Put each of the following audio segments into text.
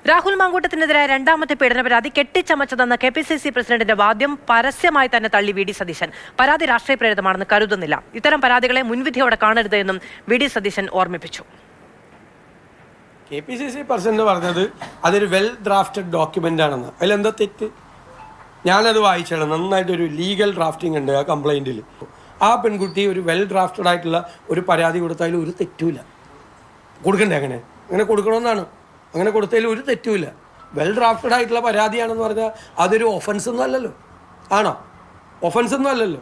രാഹുൽ മാങ്കൂട്ടത്തിനെതിരായ രണ്ടാമത്തെ പീഡന പരാതി കെട്ടിച്ചമച്ചതെന്ന KPCC പ്രസിഡന്റിന്റെ വാദ്യം പരസ്യമായി തന്നെ തള്ളി VD സതീശൻ. പരാതി രാഷ്ട്രീയ പ്രേരിതമാണെന്ന് കരുതുന്നില്ല. ഇത്തരം പരാതികളെ മുൻവിധിയോടെ കാണരുത് എന്നും VD സതീശൻ ഓർമ്മിപ്പിച്ചു. KPCC പ്രസിഡന്റ് പറഞ്ഞത് അതൊരു വെൽ ഡ്രാഫ്റ്റഡ് ഡോക്യുമെന്റ് ആണെന്ന്. അതിലെന്താ തെറ്റ്? ഞാനത് വായിച്ചാണ്. നന്നായിട്ടൊരു ലീഗൽ ഡ്രാഫ്റ്റിംഗ് ഉണ്ട് ആ കംപ്ലൈന്റിൽ. ആ പെൺകുട്ടി ഒരു വെൽ ഡ്രാഫ്റ്റഡ് ആയിട്ടുള്ള ഒരു പരാതി കൊടുത്താലും ഒരു തെറ്റുമില്ല. കൊടുക്കണ്ടേ? അങ്ങനെ കൊടുക്കണമെന്നാണ്. അങ്ങനെ കൊടുത്തതിൽ ഒരു തെറ്റുമില്ല. വെൽ ഡ്രാഫ്റ്റഡ് ആയിട്ടുള്ള പരാതിയാണെന്ന് പറഞ്ഞാൽ അതൊരു ഒഫൻസ് ഒന്നും അല്ലല്ലോ. ആണോ? ഒഫൻസ് ഒന്നും അല്ലല്ലോ.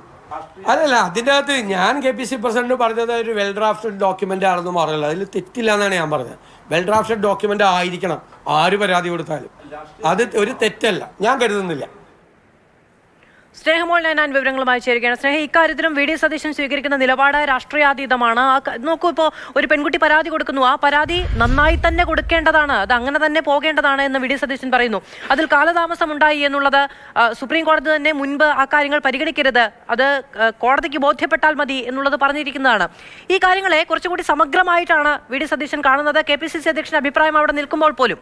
അതല്ല, അതിൻ്റെ അകത്ത് ഞാൻ KPCC പ്രസിഡന്റ് പറഞ്ഞത് ഒരു വെൽ ഡ്രാഫ്റ്റഡ് ഡോക്യുമെന്റ് ആണെന്ന് പറഞ്ഞല്ലോ. അതിൽ തെറ്റില്ല എന്നാണ് ഞാൻ പറഞ്ഞത്. വെൽ ഡ്രാഫ്റ്റഡ് ഡോക്യുമെന്റ് ആയിരിക്കണം ആര് പരാതി കൊടുത്താലും. അത് ഒരു തെറ്റല്ല, ഞാൻ കരുതുന്നില്ല. സ്നേഹമോൾ ഞാൻ വിവരങ്ങളുമായി ചേരുകയാണ്. സ്നേഹ, ഇക്കാര്യത്തിലും VD സതീശൻ സ്വീകരിക്കുന്ന നിലപാട് രാഷ്ട്രീയാതീതമാണ്. നോക്കൂ, ഇപ്പോൾ ഒരു പെൺകുട്ടി പരാതി കൊടുക്കുന്നു, ആ പരാതി നന്നായി തന്നെ കൊടുക്കേണ്ടതാണ്, അത് അങ്ങനെ തന്നെ പോകേണ്ടതാണ് എന്ന് VD സതീശൻ പറയുന്നു. അതിൽ കാലതാമസം ഉണ്ടായി എന്നുള്ളത് സുപ്രീം കോടതി തന്നെ മുൻപ് ആ കാര്യങ്ങൾ പരിഗണിക്കരുത്, അത് കോടതിക്ക് ബോധ്യപ്പെട്ടാൽ മതി എന്നുള്ളത് പറഞ്ഞിരിക്കുന്നതാണ്. ഈ കാര്യങ്ങളെ കുറച്ചുകൂടി സമഗ്രമായിട്ടാണ് VD സതീശൻ കാണുന്നത്. KPCC അധ്യക്ഷന്റെ അഭിപ്രായം അവിടെ നിൽക്കുമ്പോൾ പോലും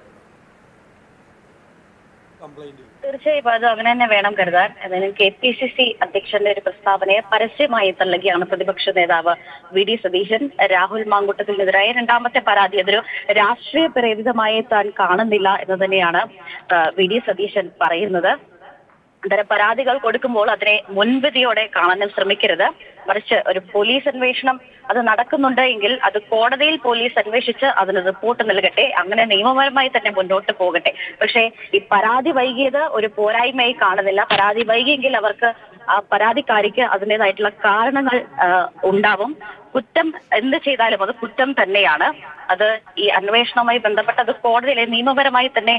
തീർച്ചയായും അത് അങ്ങനെ തന്നെ വേണം കരുതാൻ. ഏതായാലും KPCC അധ്യക്ഷന്റെ ഒരു പ്രസ്താവനയെ പരസ്യമായി തള്ളുകയാണ് പ്രതിപക്ഷ നേതാവ് VD സതീശൻ. രാഹുൽ മാങ്കൂട്ടത്തിനെതിരായ രണ്ടാമത്തെ പരാതി അതൊരു രാഷ്ട്രീയ പ്രേരിതമായി താൻ കാണുന്നില്ല എന്ന് തന്നെയാണ് VD സതീശൻ പറയുന്നത്. അത്തരം പരാതികൾ കൊടുക്കുമ്പോൾ അതിനെ മുൻവിധിയോടെ കാണാനും ശ്രമിക്കരുത്, മറിച്ച് ഒരു പോലീസ് അന്വേഷണം അത് നടക്കുന്നുണ്ട് എങ്കിൽ അത് കോടതിയിൽ പോലീസ് അന്വേഷിച്ച് അതിന് റിപ്പോർട്ട് നൽകട്ടെ, അങ്ങനെ നിയമപരമായി തന്നെ മുന്നോട്ട് പോകട്ടെ. പക്ഷേ ഈ പരാതി വൈകിയത് ഒരു പോരായ്മയായി കാണുന്നില്ല. പരാതി വൈകിയെങ്കിൽ അവർക്ക് ആ പരാതിക്കാരിക്ക് അതിൻ്റെതായിട്ടുള്ള കാരണങ്ങൾ ഉണ്ടാവും. കുറ്റം എന്ത് ചെയ്താലും അത് കുറ്റം തന്നെയാണ്. അത് ഈ അന്വേഷണവുമായി ബന്ധപ്പെട്ട് അത് കോടതിയിലെ നിയമപരമായി തന്നെ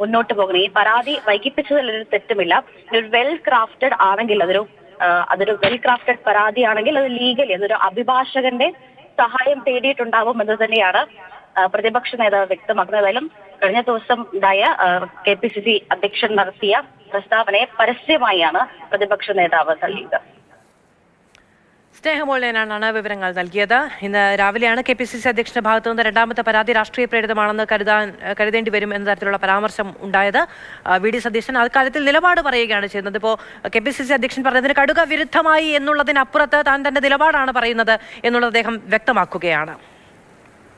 മുന്നോട്ട് പോകണം. ഈ പരാതി വൈകിപ്പിച്ചതിലൊരു തെറ്റുമില്ല. ഒരു വെൽ ക്രാഫ്റ്റഡ് ആണെങ്കിൽ അതൊരു വെൽ ക്രാഫ്റ്റഡ് പരാതിയാണെങ്കിൽ അത് ലീഗലി അതൊരു അഭിഭാഷകന്റെ സഹായം തേടിയിട്ടുണ്ടാവും എന്ന് തന്നെയാണ് പ്രതിപക്ഷ നേതാവ് വ്യക്തമാക്കുന്നതായാലും കഴിഞ്ഞ ദിവസം ഉണ്ടായ KPCC അധ്യക്ഷൻ നടത്തിയ പ്രസ്താവനയെ പരസ്യമായാണ് പ്രതിപക്ഷ നേതാവ് തള്ളിയത്. സ്നേഹമോളേനാണ് വിവരങ്ങൾ നൽകിയത്. ഇന്ന് രാവിലെയാണ് KPCC അധ്യക്ഷന്റെ ഭാഗത്തു നിന്ന് രണ്ടാമത്തെ പരാതി രാഷ്ട്രീയ പ്രേരിതമാണെന്ന് കരുതേണ്ടി വരും എന്ന തരത്തിലുള്ള പരാമർശം ഉണ്ടായത്. VD സതീശൻ അക്കാര്യത്തിൽ നിലപാട് പറയുകയാണ് ചെയ്യുന്നത്. ഇപ്പോൾ KPCC അധ്യക്ഷൻ പറഞ്ഞതിന് കടുക വിരുദ്ധമായി എന്നുള്ളതിനപ്പുറത്ത് താൻ തന്റെ നിലപാടാണ് പറയുന്നത് എന്നുള്ളത് അദ്ദേഹം വ്യക്തമാക്കുകയാണ്.